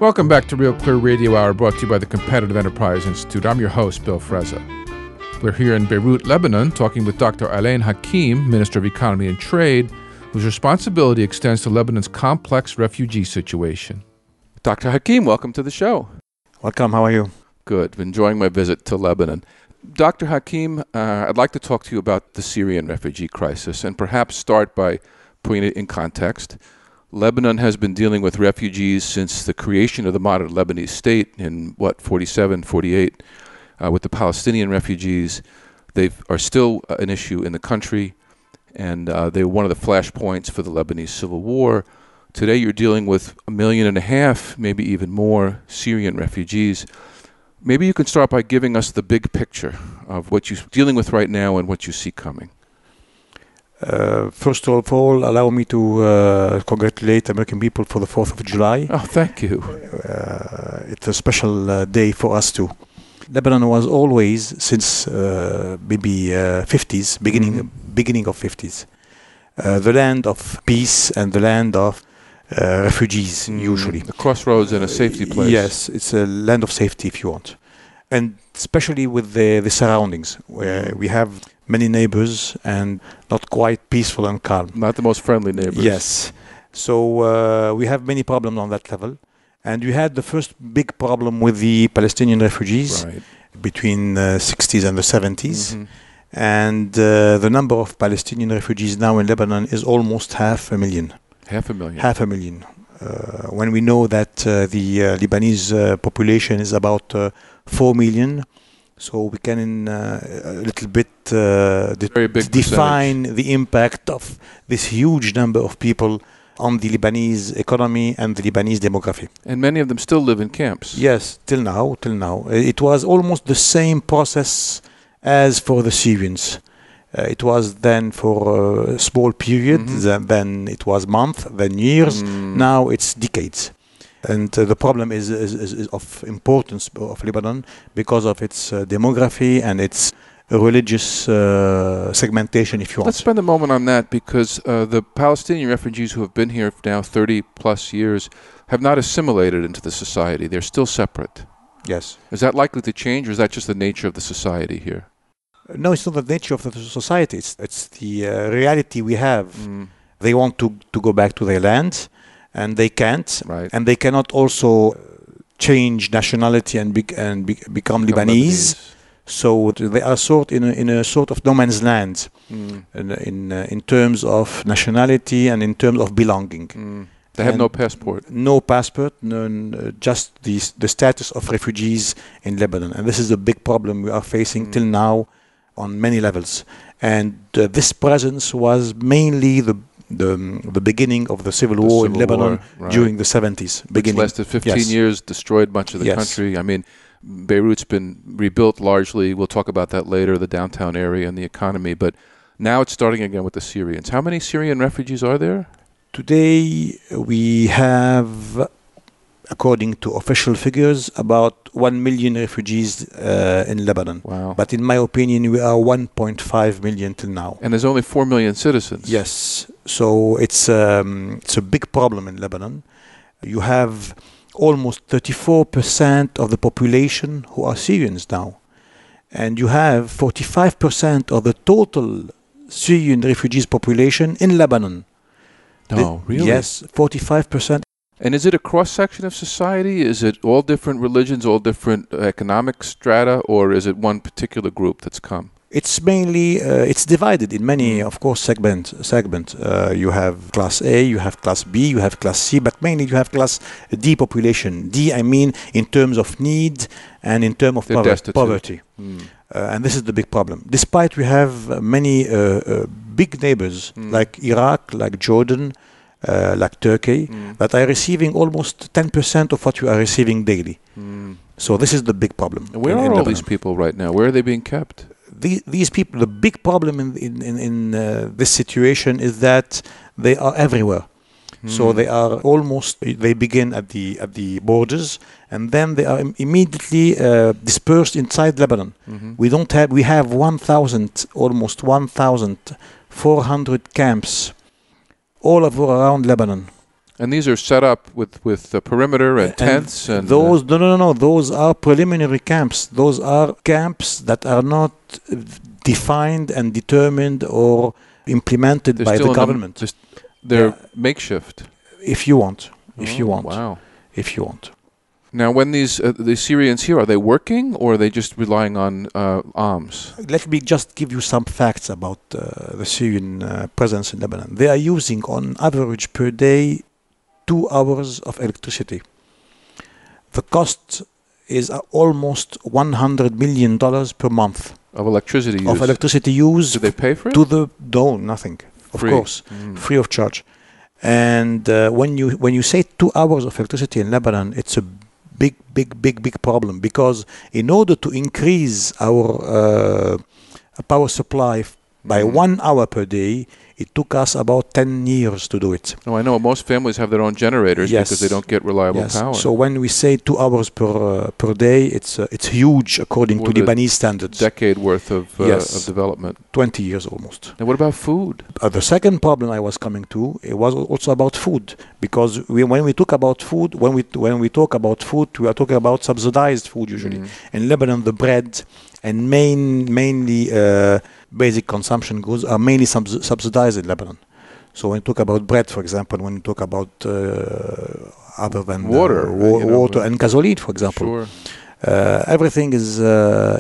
Welcome back to Real Clear Radio Hour, brought to you by the Competitive Enterprise Institute. I'm your host, Bill Frezza. We're here in Beirut, Lebanon, talking with Dr. Alain Hakim, Minister of Economy and Trade, whose responsibility extends to Lebanon's complex refugee situation. Dr. Hakim, welcome to the show. Welcome. How are you? Good. Enjoying my visit to Lebanon. Dr. Hakim, I'd like to talk to you about the Syrian refugee crisis and perhaps start by putting it in context. Lebanon has been dealing with refugees since the creation of the modern Lebanese state in, 47, 48, with the Palestinian refugees. They are still an issue in the country, and they were one of the flashpoints for the Lebanese civil war. Today you're dealing with 1.5 million, maybe even more, Syrian refugees. Maybe you can start by giving us the big picture of what you're dealing with right now and what you see coming. First of all, allow me to congratulate American people for the 4th of July. Oh, thank you. It's a special day for us too. Lebanon was always, since maybe 50s, beginning of 50s, the land of peace and the land of refugees, usually. The crossroads and a safety place. Yes, it's a land of safety, if you want. And especially with the surroundings, where we have many neighbors and not quite peaceful and calm. Not the most friendly neighbors. Yes. So we have many problems on that level. And we had the first big problem with the Palestinian refugees between the 60s and the 70s. And the number of Palestinian refugees now in Lebanon is almost 500,000. 500,000. When we know that the Lebanese population is about 4 million, so we can in a little bit define the impact of this huge number of people on the Lebanese economy and the Lebanese demography. And many of them still live in camps. Yes, till now. It was almost the same process as for the Syrians. It was then for a small period, then it was months, then years. Now it's decades. And the problem is of importance of Lebanon because of its demography and its religious segmentation, if you want. Let's spend a moment on that, because the Palestinian refugees who have been here for now 30 plus years have not assimilated into the society. They're still separate. Yes. Is that likely to change, or is that just the nature of the society here? No, it's not the nature of the society. It's the reality we have. They want to go back to their land, and they can't. And they cannot also change nationality and become Lebanese. So they are in a sort of no man's land in terms of nationality and in terms of belonging. They have no passport. No passport, just the status of refugees in Lebanon. And this is a big problem we are facing till now on many levels. And this presence was mainly the beginning of the civil war in Lebanon during the 70s. Which lasted 15 years, destroyed much of the country. I mean, Beirut's been rebuilt largely. We'll talk about that later, the downtown area and the economy. But now it's starting again with the Syrians. How many Syrian refugees are there? Today we have, according to official figures, about 1 million refugees in Lebanon. Wow. But in my opinion, we are 1.5 million till now. And there's only 4 million citizens. Yes. So it's a big problem in Lebanon. You have almost 34% of the population who are Syrians now. And you have 45% of the total Syrian refugees population in Lebanon. No, really? Yes, 45%. And is it a cross-section of society? Is it all different religions, all different economic strata, or is it one particular group that's come? It's mainly, it's divided in many, of course, segment. You have Class A, you have Class B, you have Class C, but mainly you have Class D population. D, I mean, in terms of need and in terms of poverty. And this is the big problem. Despite we have many big neighbors like Iraq, like Jordan, like Turkey, that are receiving almost 10% of what you are receiving daily. So this is the big problem. Where are all these people right now? Where are they being kept? These people, the big problem in this situation is that they are everywhere. So they are they begin at the borders, and then they are immediately dispersed inside Lebanon. We have almost 1,400 camps all over around Lebanon. And these are set up with the perimeter and tents and those no. Those are preliminary camps. Those are camps that are not defined and determined or implemented by the government. They're makeshift. If you want. Wow. If you want. Now, when the Syrians here, are they working or are they just relying on arms? Let me just give you some facts about the Syrian presence in Lebanon. They are using, on average per day, 2 hours of electricity. The cost is almost $100 million per month. Of electricity use? Of electricity use. Do they pay for it? No, nothing. Free. Of course. Free of charge. And when you say 2 hours of electricity in Lebanon, it's a big problem, because in order to increase our power supply by 1 hour per day, it took us about 10 years to do it. Oh, I know. Most families have their own generators because they don't get reliable power. So when we say 2 hours per day, it's huge according to Lebanese standards. Decade worth of development. 20 years almost. And what about food? The second problem I was coming to, it was also about food, because when we talk about food, we are talking about subsidized food usually. In Lebanon, the bread and mainly basic consumption goods are mainly subsidized in Lebanon. So when you talk about bread, for example, when you talk about other than water and gasoline, for example, everything is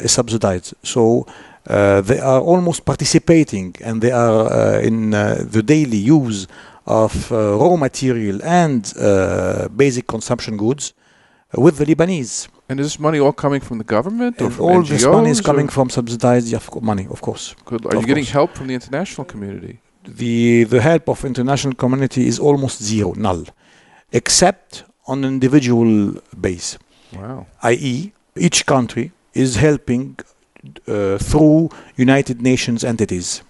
subsidized. So they are almost participating, and they are in the daily use of raw material and basic consumption goods with the Lebanese. And is this money all coming from the government or from all NGOs? This money is coming from subsidized money, of course. Are you getting help from the international community? The help of international community is almost zero, null, except on an individual base. Wow. I.e., each country is helping through United Nations entities.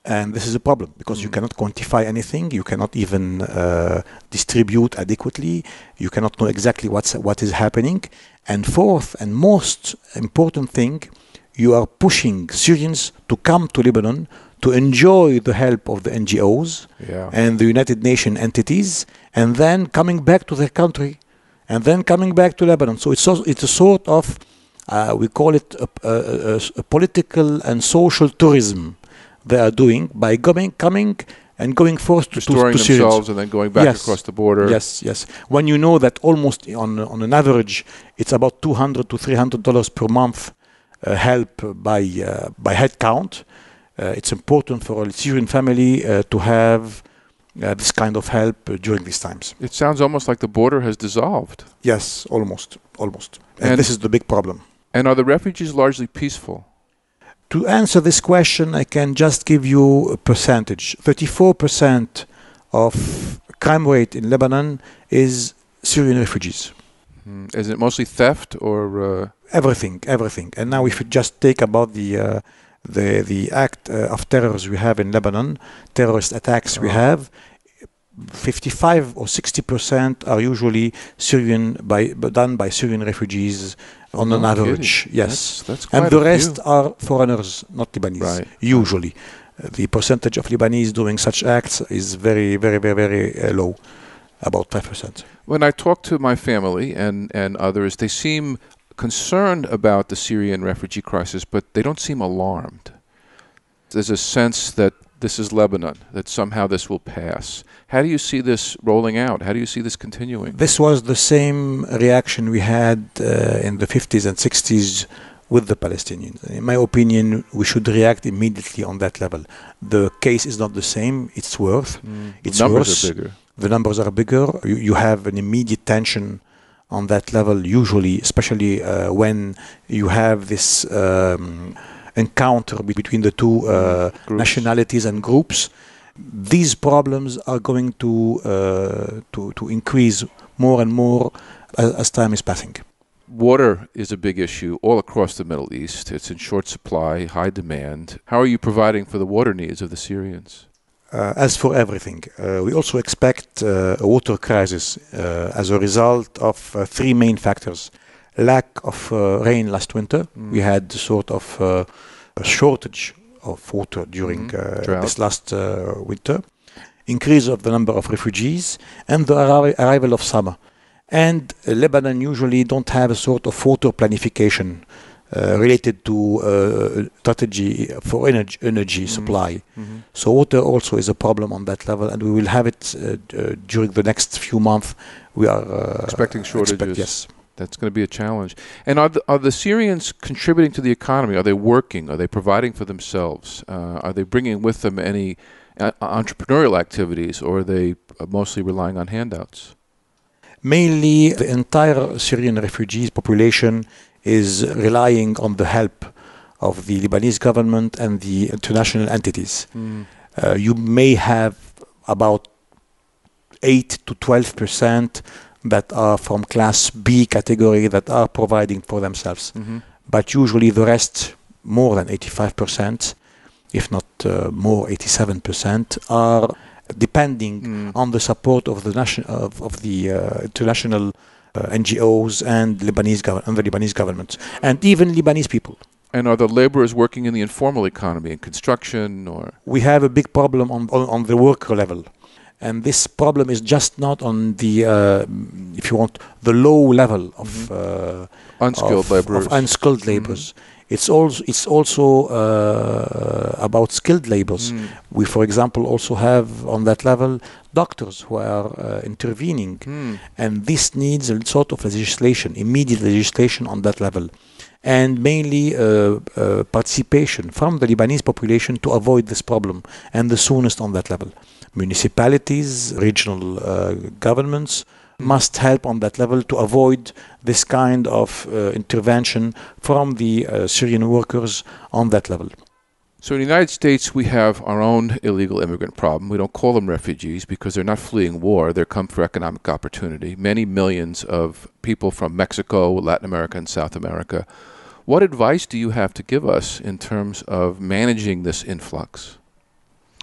And this is a problem, because you cannot quantify anything, you cannot even distribute adequately, you cannot know exactly what is happening. And fourth and most important thing, you are pushing Syrians to come to Lebanon to enjoy the help of the NGOs and the United Nations entities, and then coming back to their country, and then coming back to Lebanon. So it's a sort of, we call it a political and social tourism they are doing by coming and going first to themselves Syrians. And then going back across the border. Yes. When you know that almost on an average, it's about $200 to $300 per month help by head count. It's important for a Syrian family to have this kind of help during these times. It sounds almost like the border has dissolved. Yes, almost. And this is the big problem. And are the refugees largely peaceful? To answer this question, I can just give you a percentage. 34% of crime rate in Lebanon is Syrian refugees. Is it mostly theft or? Everything. And now if you just take about the act of terrors we have in Lebanon, terrorist attacks we have, 55 or 60% are usually done by Syrian refugees on an average. Kidding. Yes, that's quite and the rest are foreigners, not Lebanese. Right. Usually, the percentage of Lebanese doing such acts is very low, about 5%. When I talk to my family and others, they seem concerned about the Syrian refugee crisis, but they don't seem alarmed. There's a sense that this is Lebanon, that somehow this will pass. How do you see this rolling out? How do you see this continuing? This was the same reaction we had in the 50s and 60s with the Palestinians. In my opinion, we should react immediately on that level. The case is not the same, it's worse. It's the numbers worse. are bigger. The numbers are bigger. You have an immediate tension on that level, usually, especially when you have this encounter between the two nationalities and groups. These problems are going to increase more and more as time is passing. Water is a big issue all across the Middle East. It's in short supply, high demand. How are you providing for the water needs of the Syrians? As for everything, we also expect a water crisis as a result of three main factors. Lack of rain last winter. We had sort of a shortage of water during this last winter. increase of the number of refugees, and the arrival of summer. And Lebanon usually don't have a sort of water planification related to strategy for energy supply. So water also is a problem on that level, and we will have it during the next few months. We are expecting shortages. Yes. That's going to be a challenge. And are the Syrians contributing to the economy? Are they working? Are they providing for themselves? Are they bringing with them any entrepreneurial activities, or are they mostly relying on handouts? Mainly, the entire Syrian refugees population is relying on the help of the Lebanese government and the international entities. You may have about 8 to 12% that are from class B category that are providing for themselves. But usually the rest, more than 85%, if not more, 87%, are depending on the support of the international NGOs and the Lebanese government, and even Lebanese people. And are the laborers working in the informal economy, in construction, or? We have a big problem on the worker level. And this problem is just not on the, if you want, the low level of unskilled laborers. Of unskilled laborers. It's also about skilled laborers. We, for example, also have on that level doctors who are intervening, and this needs a sort of legislation, immediate legislation on that level, and mainly participation from the Lebanese population to avoid this problem, and the soonest on that level. Municipalities, regional governments must help on that level to avoid this kind of intervention from the Syrian workers on that level. So in the United States, we have our own illegal immigrant problem. We don't call them refugees because they're not fleeing war. They come for economic opportunity. Many millions of people from Mexico, Latin America, and South America. What advice do you have to give us in terms of managing this influx?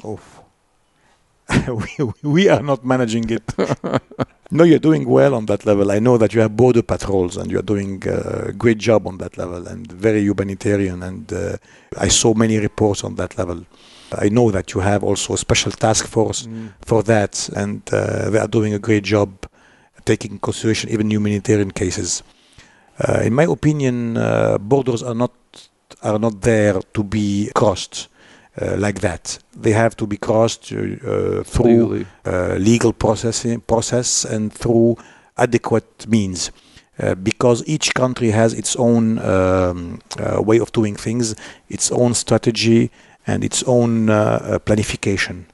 Oh. we are not managing it. No, you're doing well on that level. I know that you have border patrols and you're doing a great job on that level and very humanitarian. And I saw many reports on that level. I know that you have also a special task force for that, and they are doing a great job taking in consideration even humanitarian cases. In my opinion, borders are not there to be crossed. Like that. They have to be crossed through legal process and through adequate means, because each country has its own way of doing things, its own strategy, and its own planification.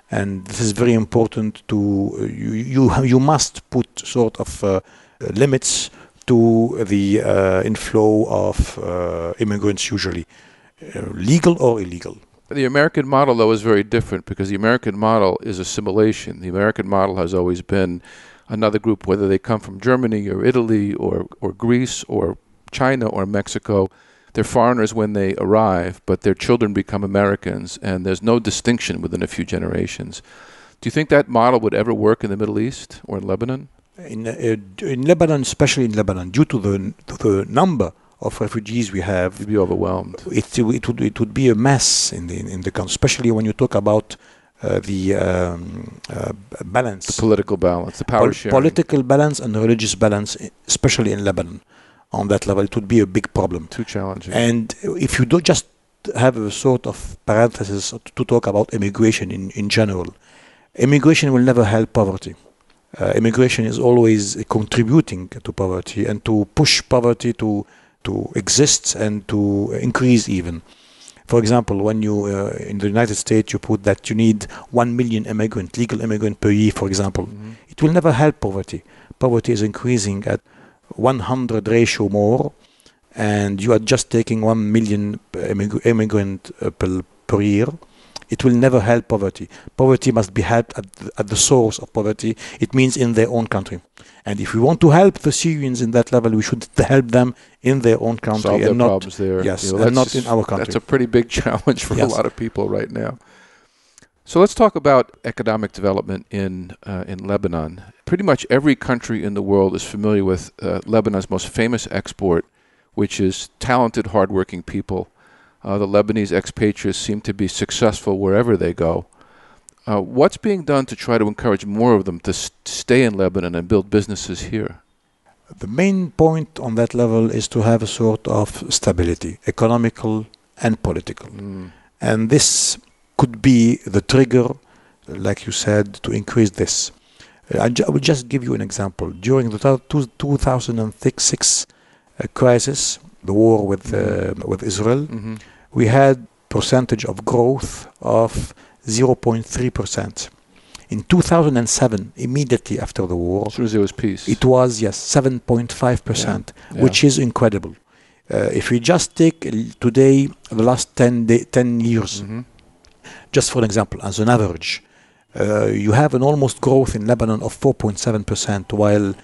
And this is very important to you must put sort of limits to the inflow of immigrants, usually legal or illegal. The American model, though, is very different because the American model is assimilation. The American model has always been another group, whether they come from Germany or Italy or Greece or China or Mexico. They're foreigners when they arrive, but their children become Americans, and there's no distinction within a few generations. Do you think that model would ever work in the Middle East or in Lebanon? In Lebanon, especially in Lebanon, due to the number of refugees we have, you'd be overwhelmed. It would be a mess in the country, especially when you talk about the balance, the political balance, the power sharing, political balance and religious balance, especially in Lebanon. On that level, it would be a big problem. Too challenging. And if you don't just have a sort of parenthesis to talk about immigration in general, immigration will never help poverty. Immigration is always contributing to poverty and to push poverty to exist and to increase even. For example, when you in the United States you put that you need 1 million legal immigrant per year, for example, it will never help poverty. Poverty is increasing at 100 ratio more, and you are just taking 1 million immigrant per year. It will never help poverty. Poverty must be helped at the source of poverty. It means in their own country. And if we want to help the Syrians in that level, we should help them in their own country. Solve their problems there. Yes, and not in our country. That's a pretty big challenge for a lot of people right now. So let's talk about economic development in Lebanon. Pretty much every country in the world is familiar with Lebanon's most famous export, which is talented, hardworking people. The Lebanese expatriates seem to be successful wherever they go. What's being done to try to encourage more of them to stay in Lebanon and build businesses here? The main point on that level is to have a sort of stability, economical and political. And this could be the trigger, like you said, to increase this. I will just give you an example. During the 2006 crisis, the war with Israel, we had percentage of growth of 0.3%. In 2007, immediately after the war, as soon as there was peace, it was 7.5%, which is incredible. If we just take today the last 10 years, just for an example, as an average, you have an almost growth in Lebanon of 4.7%, while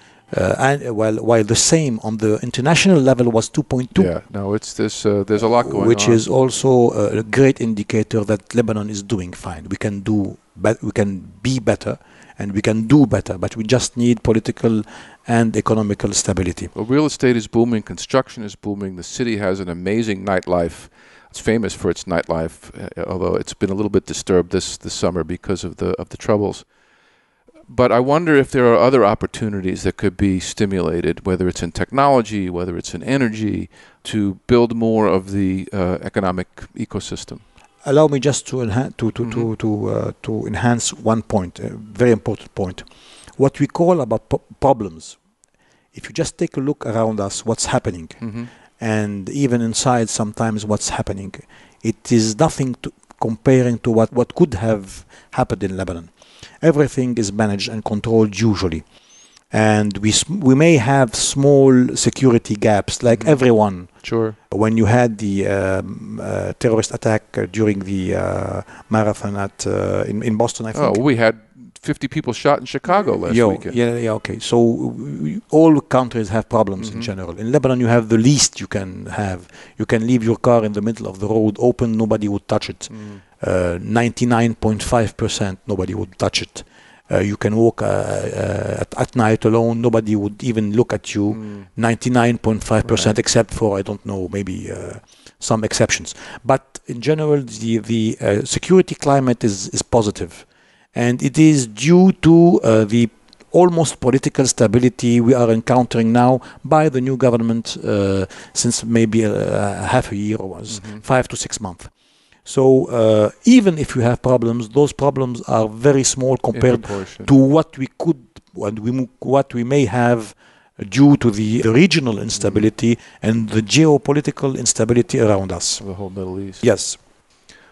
the same on the international level was 2.2. Yeah, no, it's this. There's a lot going on, which is also a great indicator that Lebanon is doing fine. We can be better, and we can do better, but we just need political and economical stability. Well, real estate is booming, construction is booming. The city has an amazing nightlife. It's famous for its nightlife, although it's been a little bit disturbed this summer because of the troubles. But I wonder if there are other opportunities that could be stimulated, whether it's in technology, whether it's in energy, to build more of the economic ecosystem. Allow me just to enhance one point, a very important point. What we call about problems. If you just take a look around us, what's happening, and even inside sometimes what's happening, it is nothing comparing to what could have happened in Lebanon. Everything is managed and controlled usually, and we may have small security gaps like everyone. Sure. When you had the terrorist attack during the marathon in Boston, I think. Oh, we had 50 people shot in Chicago last weekend. Yeah, okay. So all countries have problems in general. In Lebanon, you have the least you can have. You can leave your car in the middle of the road open, nobody would touch it. 99.5% nobody would touch it. You can walk at night alone, nobody would even look at you. 99.5%, except for, I don't know, maybe some exceptions. But in general, the security climate is positive. And it is due to the almost political stability we are encountering now by the new government since maybe half a year, or 5 to 6 months. So even if you have problems, those problems are very small compared to what we could and what we may have due to the regional instability and the geopolitical instability around us. The whole Middle East. Yes.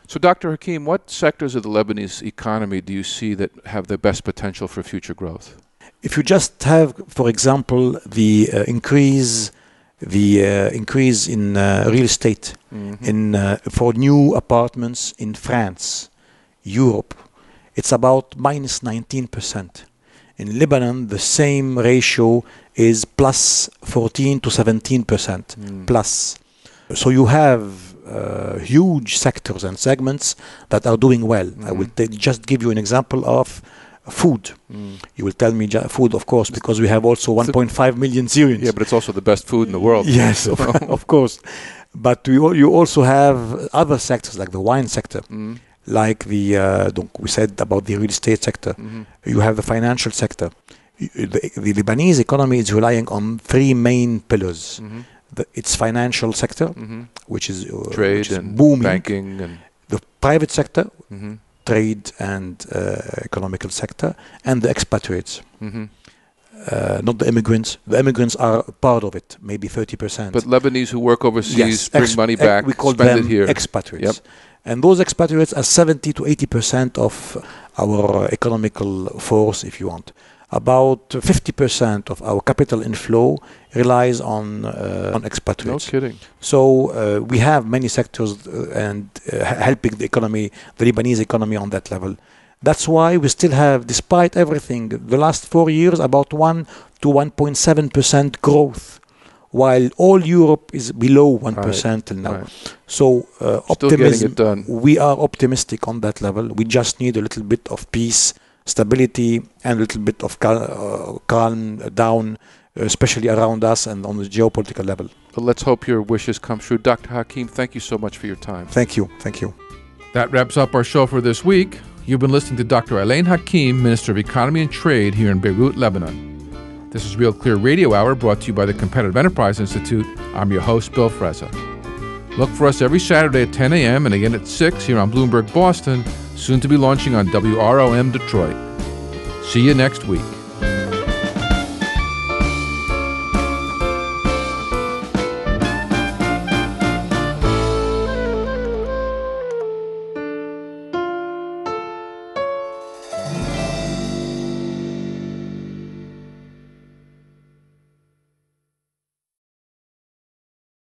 So, Dr. Hakim, what sectors of the Lebanese economy do you see that have the best potential for future growth? If you just have, for example, the increase in real estate for new apartments in France, Europe, it's about minus 19%. In Lebanon, the same ratio is plus 14 to 17% plus. So you have huge sectors and segments that are doing well. I will just give you an example of food. You will tell me food, of course, because we have also 1.5 million Syrians. Yeah, but it's also the best food in the world. Yes, of course. But you also have other sectors like the wine sector, like we said about the real estate sector. You have the financial sector. The Lebanese economy is relying on three main pillars. Its financial sector, which is trade and booming, banking, and the private sector, trade and economical sector, and the expatriates. Not the immigrants. The immigrants are part of it, maybe 30%. But Lebanese who work overseas bring money back, we call spend them it here. Expatriates. And those expatriates are 70 to 80% of our economical force, if you want. About 50% of our capital inflow relies on expatriates. No kidding. So we have many sectors and helping the economy, the Lebanese economy on that level. That's why we still have, despite everything, the last 4 years, about 1 to 1.7% growth, while all Europe is below 1% till now. So optimism, we are optimistic on that level. We just need a little bit of peace, stability, and a little bit of calm down, especially around us and on the geopolitical level. But let's hope your wishes come true. Dr. Hakim, thank you so much for your time. Thank you. Thank you. That wraps up our show for this week. You've been listening to Dr. Alain Hakim, Minister of Economy and Trade here in Beirut, Lebanon. This is Real Clear Radio Hour, brought to you by the Competitive Enterprise Institute. I'm your host, Bill Frezza. Look for us every Saturday at 10 a.m. and again at 6 here on Bloomberg Boston, soon to be launching on WROM Detroit. See you next week.